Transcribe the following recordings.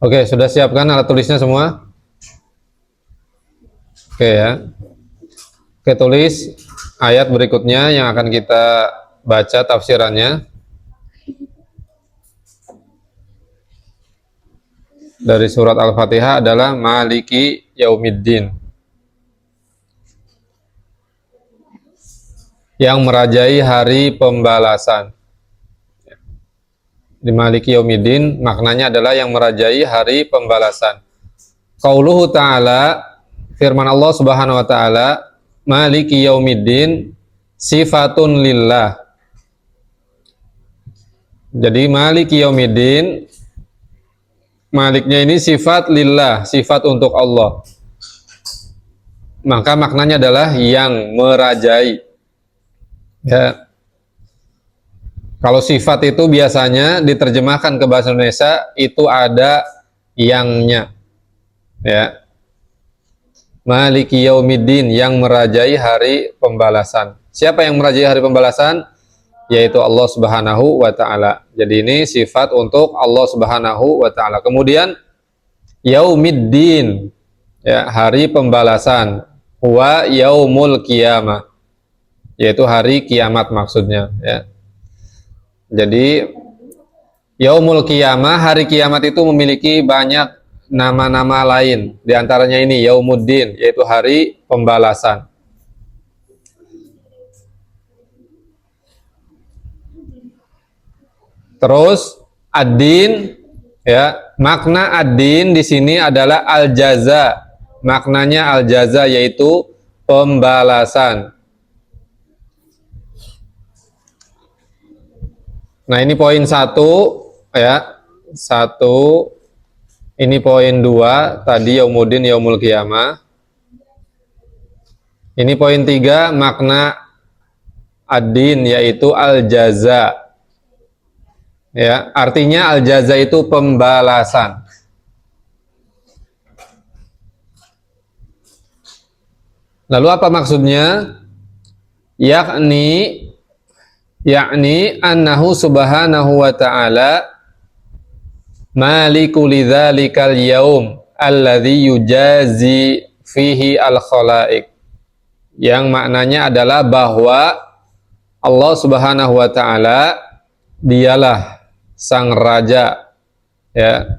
Oke, sudah siapkan alat tulisnya semua? Oke ya. Oke, tulis ayat berikutnya yang akan kita baca tafsirannya. Dari surat Al-Fatihah adalah Maliki Yaumiddin, yang merajai hari pembalasan. Di Maliki Yaumiddin maknanya adalah yang merajai hari pembalasan. Qauluhu ta'ala, firman Allah Subhanahu wa taala, Maliki Yaumiddin sifatun lillah. Jadi Maliki Yaumiddin, Maliknya ini sifat lillah, sifat untuk Allah. Maka maknanya adalah yang merajai. Ya. Kalau sifat itu biasanya diterjemahkan ke bahasa Indonesia itu ada yangnya. Ya. Maliki Yaumiddin, yang merajai hari pembalasan. Siapa yang merajai hari pembalasan? Yaitu Allah Subhanahu wa taala. Jadi ini sifat untuk Allah Subhanahu wa taala. Kemudian Yaumiddin, ya, hari pembalasan. Wa yaumul qiyamah, yaitu hari kiamat maksudnya, ya. Jadi yaumul qiyamah, hari kiamat itu memiliki banyak nama-nama lain. Di antaranya ini Yaumuddin, yaitu hari pembalasan. Terus ad-din, ya, makna ad-din di sini adalah al-jaza. Maknanya al-jaza yaitu pembalasan. Nah, ini poin 1, ya. 1. Ini poin 2, tadi Yaumuddin yaumul qiyamah. Ini poin 3, makna ad-din yaitu al-jaza. Ya, artinya al-jaza itu pembalasan. Lalu apa maksudnya? Yakni annahu subhanahu wa ta'ala maliku lidzalikal yaum alladzi yujazi fihi al-khalaiq. Yang maknanya adalah bahwa Allah Subhanahu wa ta'ala dialah sang raja, ya,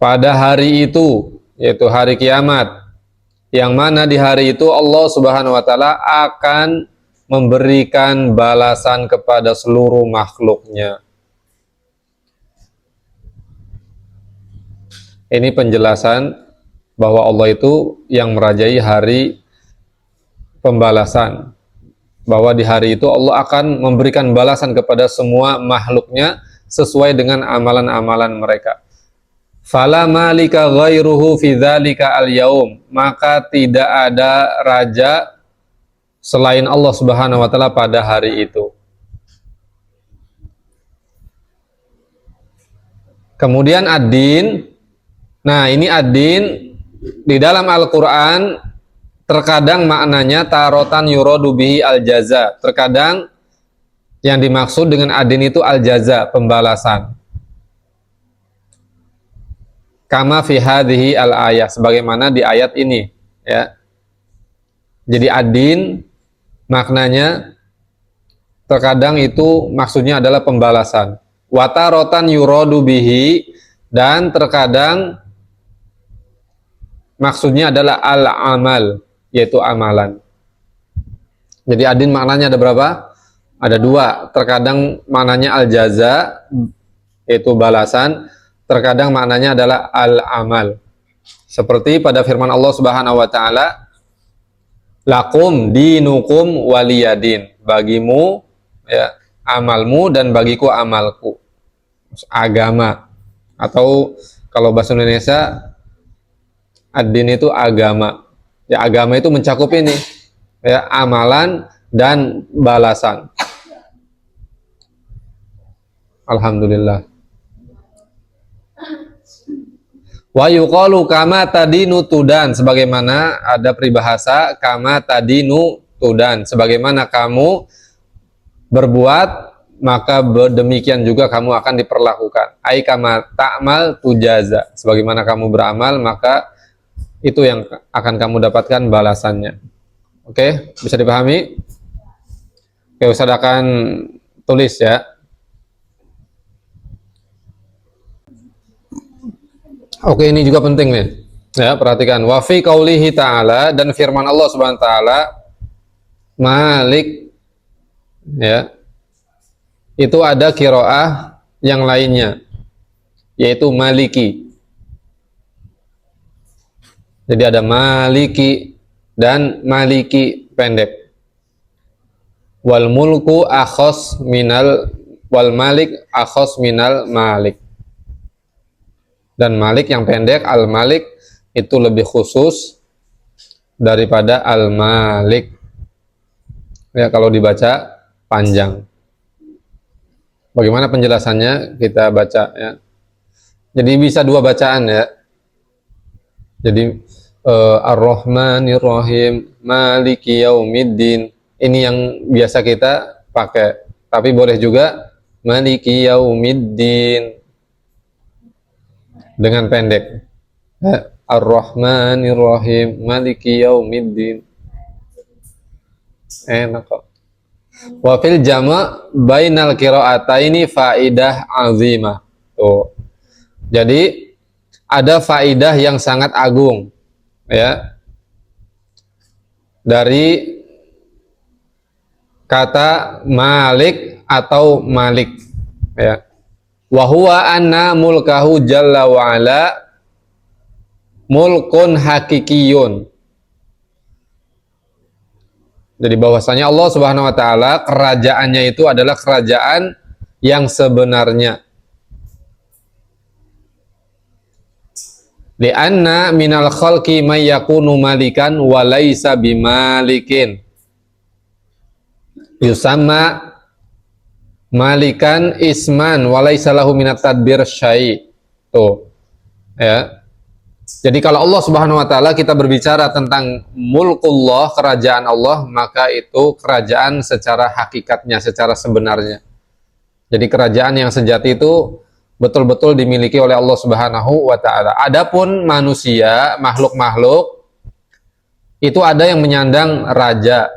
pada hari itu, yaitu hari kiamat, yang mana di hari itu Allah Subhanahu wa taala akan memberikan balasan kepada seluruh makhluknya. Ini penjelasan bahwa Allah itu yang merajai hari pembalasan, bahwa di hari itu Allah akan memberikan balasan kepada semua makhluknya sesuai dengan amalan-amalan mereka. Fala malika ghairuhu fi dzalika al-yaum, maka tidak ada raja selain Allah Subhanahu wa taala pada hari itu. Kemudian ad-din. Nah, ini ad-din di dalam Al-Qur'an terkadang maknanya tarotan yuradu bihi al-jaza. Terkadang yang dimaksud dengan ad-din itu al-jaza, pembalasan. Kama fi hadhihi al-ayah, sebagaimana di ayat ini, ya. Jadi ad-din maknanya terkadang itu maksudnya adalah pembalasan. Wa tarotan yuradu bihi, dan terkadang maksudnya adalah al-amal, yaitu amalan. Jadi ad-din maknanya ada berapa? Ada 2. Terkadang maknanya al-jaza, yaitu balasan. Terkadang maknanya adalah al-amal. Seperti pada firman Allah Subhanahu wa taala, lakum dinukum waliyadin, bagimu, ya, amalmu dan bagiku amalku. Agama, atau kalau bahasa Indonesia ad-din itu agama. Ya, agama itu mencakup ini, ya, amalan dan balasan. Alhamdulillah. Wa yuqalu kama tadinu tudan, sebagaimana ada peribahasa kama tadinu tudan, sebagaimana kamu berbuat maka demikian juga kamu akan diperlakukan. Ai kama ta'mal tujaza. Sebagaimana kamu beramal, maka itu yang akan kamu dapatkan balasannya. Oke, bisa dipahami? Oke, Ustaz akan tulis ya. Oke, ini juga penting nih. Ya, perhatikan. Wa fi qaulihi ta'ala, dan firman Allah Subhanahu wa taala, Malik, ya. Itu ada qiraah yang lainnya, yaitu Maliki. Jadi ada Maliki dan Maliki pendek. Wal mulku akhos minal, wal malik akhos minal malik. Dan Malik yang pendek, Al-Malik itu lebih khusus daripada Al-Malik. Ya, kalau dibaca panjang. Bagaimana penjelasannya? Kita baca ya. Jadi bisa dua bacaan ya. Jadi Ar-Rahmanir Rahim, Maliki Yaumiddin. Ini yang biasa kita pakai. Tapi boleh juga Maliki Yaumiddin dengan pendek. Ar-Rahmanir Rahim, Maliki Yaumiddin. Enak kok. Wa fil jama' bainal qira'ataini faidah azimah. Tuh. Jadi ada faidah yang sangat agung ya dari kata Malik atau Malik ya. Wa huwa anna mulkahu jalla wa ala mulkun hakikiyun. Jadi bahwasanya Allah Subhanahu wa taala kerajaannya itu adalah kerajaan yang sebenarnya. Li'anna minal khalqi may yakunu malikan wa laisa bimalikin. Yusamma malikan isman wa laisa lahu minat tadbir syai'. Tuh. Ya. Jadi kalau Allah Subhanahu wa taala kita berbicara tentang mulkullah, kerajaan Allah, maka itu kerajaan secara hakikatnya, secara sebenarnya. Jadi kerajaan yang sejati itu betul-betul dimiliki oleh Allah Subhanahu wa taala. Adapun manusia, makhluk-makhluk itu ada yang menyandang raja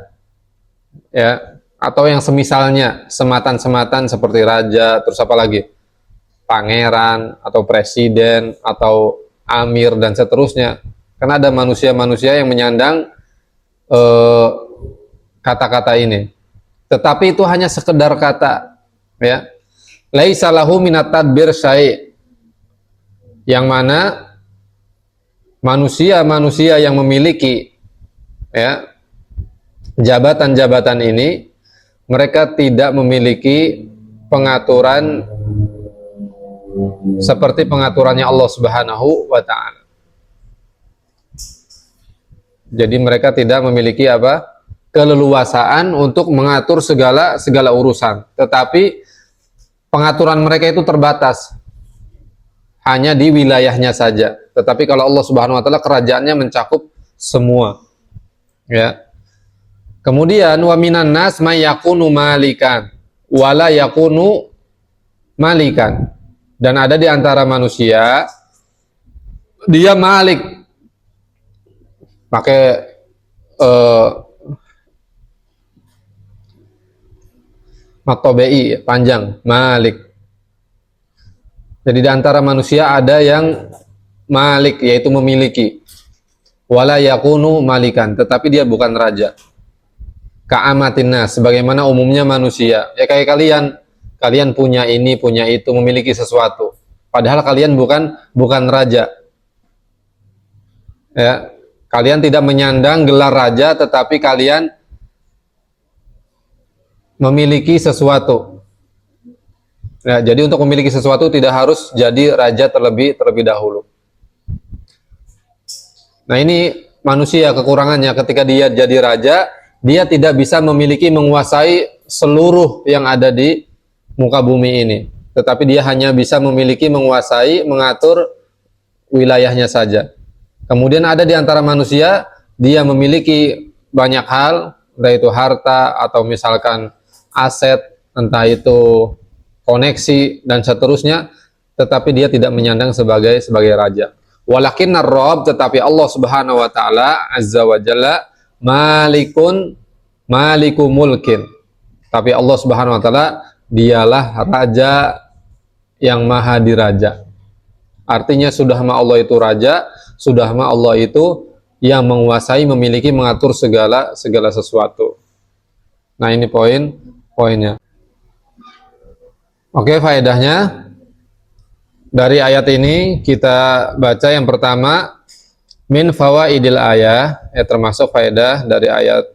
ya, atau yang semisalnya, sematan-sematan seperti raja, terus apa lagi? Pangeran atau presiden atau amir dan seterusnya. Karena ada manusia-manusia yang menyandang kata-kata ini. Tetapi itu hanya sekedar kata ya. Laisa lahu minat tadbir syai'. Yang mana manusia-manusia yang memiliki ya jabatan-jabatan ini, mereka tidak memiliki pengaturan seperti pengaturannya Allah Subhanahu wa taala. Jadi mereka tidak memiliki apa? Keleluasaan untuk mengatur segala urusan. Tetapi pengaturan mereka itu terbatas. Hanya di wilayahnya saja. Tetapi kalau Allah Subhanahu wa taala kerajaannya mencakup semua. Ya. Kemudian wa minan nas may yakunu malikan wala yakunu malikan. Dan ada di antara manusia dia malik pakai matobi panjang, malik. Jadi di antara manusia ada yang malik, yaitu memiliki, wala yakunu malikan, tetapi dia bukan raja. Ka'amatin nas, sebagaimana umumnya manusia. Ya kayak kalian punya ini, punya itu, memiliki sesuatu. Padahal kalian bukan raja. Ya, kalian tidak menyandang gelar raja, tetapi kalian memiliki sesuatu. Ya, jadi untuk memiliki sesuatu tidak harus jadi raja terlebih dahulu. Nah ini manusia kekurangannya, ketika dia jadi raja, dia tidak bisa menguasai seluruh yang ada di muka bumi ini. Tetapi dia hanya bisa menguasai, mengatur wilayahnya saja. Kemudian ada di antara manusia, dia memiliki banyak hal, yaitu harta atau misalkan aset, entah itu koneksi dan seterusnya, tetapi dia tidak menyandang sebagai raja. Walakinnar Rabb, tetapi Allah Subhanahu wa taala azza wa jalla maliku mulkin. Tapi Allah Subhanahu wa taala dialah raja yang maha diraja. Artinya sudah ma Allah itu raja, sudah ma Allah itu yang menguasai, memiliki, mengatur segala sesuatu. Nah, ini poinnya. Oke, faedahnya dari ayat ini kita baca yang pertama, min fawaidil ayah, termasuk faedah dari ayat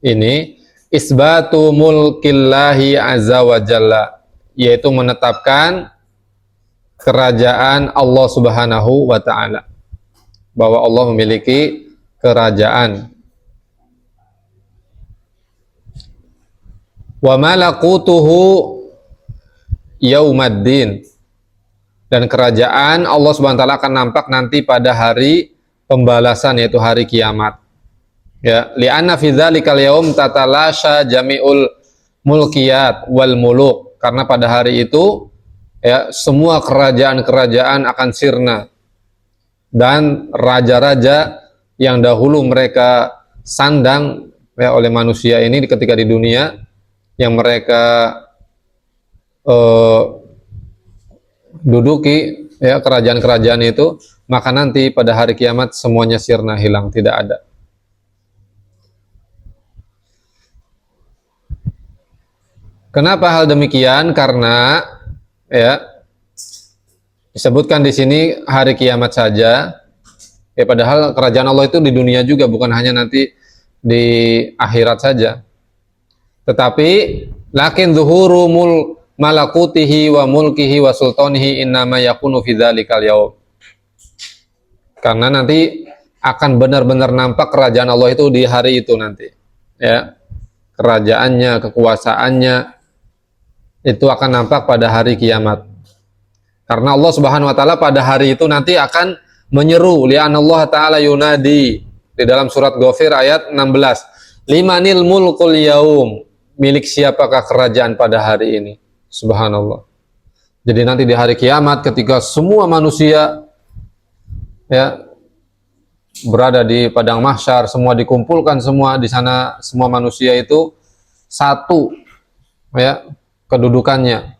ini, isbatu mulkillahi azza wa jalla, yaitu menetapkan kerajaan Allah Subhanahu wa taala, bahwa Allah memiliki kerajaan. Wa malakutuhu yaumaddin, dan kerajaan Allah Subhanahu wa taala akan nampak nanti pada hari pembalasan, yaitu hari kiamat. Ya, li'anna fi dzalikal yaum tatalasha jami'ul mulkiyat wal muluk, karena pada hari itu ya semua kerajaan-kerajaan akan sirna, dan raja-raja yang dahulu mereka sandang ya oleh manusia ini ketika di dunia, yang mereka duduki ya kerajaan-kerajaan itu, maka nanti pada hari kiamat semuanya sirna, hilang, tidak ada. Kenapa hal demikian? Karena ya disebutkan di sini hari kiamat saja. Ya, padahal kerajaan Allah itu di dunia juga, bukan hanya nanti di akhirat saja. Tetapi lakin zuhuru malakutihi wa mulkihi wa sultanihi innama yakunu fi dzalikal yaum. Karena nanti akan benar-benar nampak kerajaan Allah itu di hari itu nanti. Ya. Kerajaannya, kekuasaannya itu akan nampak pada hari kiamat. Karena Allah Subhanahu wa taala pada hari itu nanti akan menyeru, li'anallahu ta'ala yunadi, di dalam surat Ghafir ayat 16. Limanil mulkul yaum, milik siapakah kerajaan pada hari ini? Subhanallah. Jadi nanti di hari kiamat ketika semua manusia ya berada di padang mahsyar, semua dikumpulkan, semua di sana, semua manusia itu satu ya kedudukannya.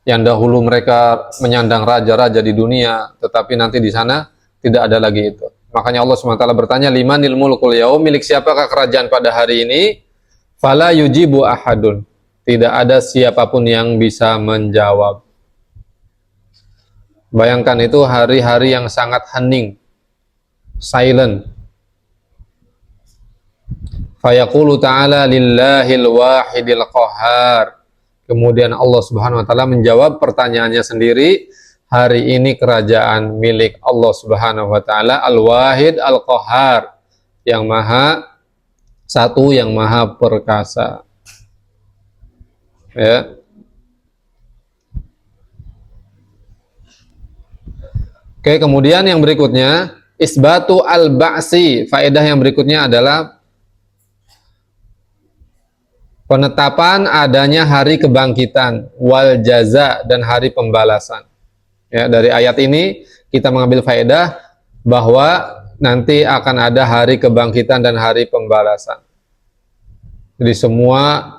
Yang dahulu mereka menyandang raja-raja di dunia, tetapi nanti di sana tidak ada lagi itu. Makanya Allah SWT bertanya, limanil mulkul yaum, milik siapakah kerajaan pada hari ini? Fala yujibu ahadun, tidak ada siapapun yang bisa menjawab. Bayangkan itu hari-hari yang sangat hening, silent. Fayaqulu ta'ala lillahil wahidil qahhar. Kemudian Allah Subhanahu wa taala menjawab pertanyaannya sendiri, hari ini kerajaan milik Allah Subhanahu wa taala Al-Wahid Al-Qahhar, yang maha satu, yang maha perkasa. Ya. Oke, kemudian yang berikutnya, isbatu al-ba'si. Faedah yang berikutnya adalah penetapan adanya hari kebangkitan, wal jaza, dan hari pembalasan. Ya, dari ayat ini kita mengambil faedah bahwa nanti akan ada hari kebangkitan dan hari pembalasan. Jadi semua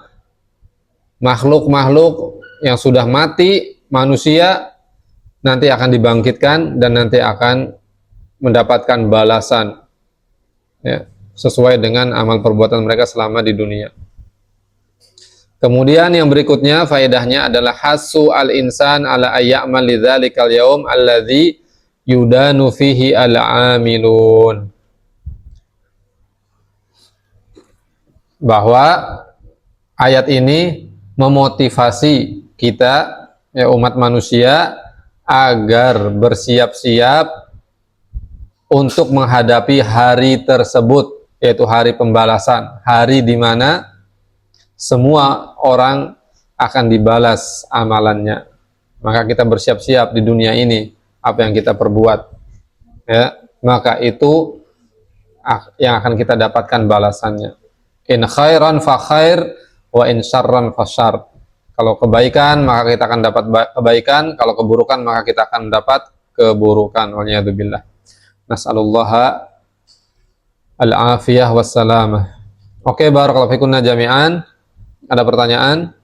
makhluk-makhluk yang sudah mati, manusia, nanti akan dibangkitkan dan nanti akan mendapatkan balasan ya, sesuai dengan amal perbuatan mereka selama di dunia. Kemudian yang berikutnya faedahnya adalah hasu al-insan ala ayyamal lidzalikal yaum alladzi yudanu fihi al-amilun. Bahwa ayat ini memotivasi kita ya umat manusia agar bersiap-siap untuk menghadapi hari tersebut, yaitu hari pembalasan, hari di mana semua orang akan dibalas amalannya. Maka kita bersiap-siap di dunia ini, apa yang kita perbuat ya, maka itu yang akan kita dapatkan balasannya. In khairan fa khair wa in syarran fasyarr. Kalau kebaikan maka kita akan dapat kebaikan, kalau keburukan maka kita akan dapat keburukan. Waliyadzubillah. Nas'alullaha al-afiyah wassalamah. Oke, barakallahu fikunna jami'an. Ada pertanyaan?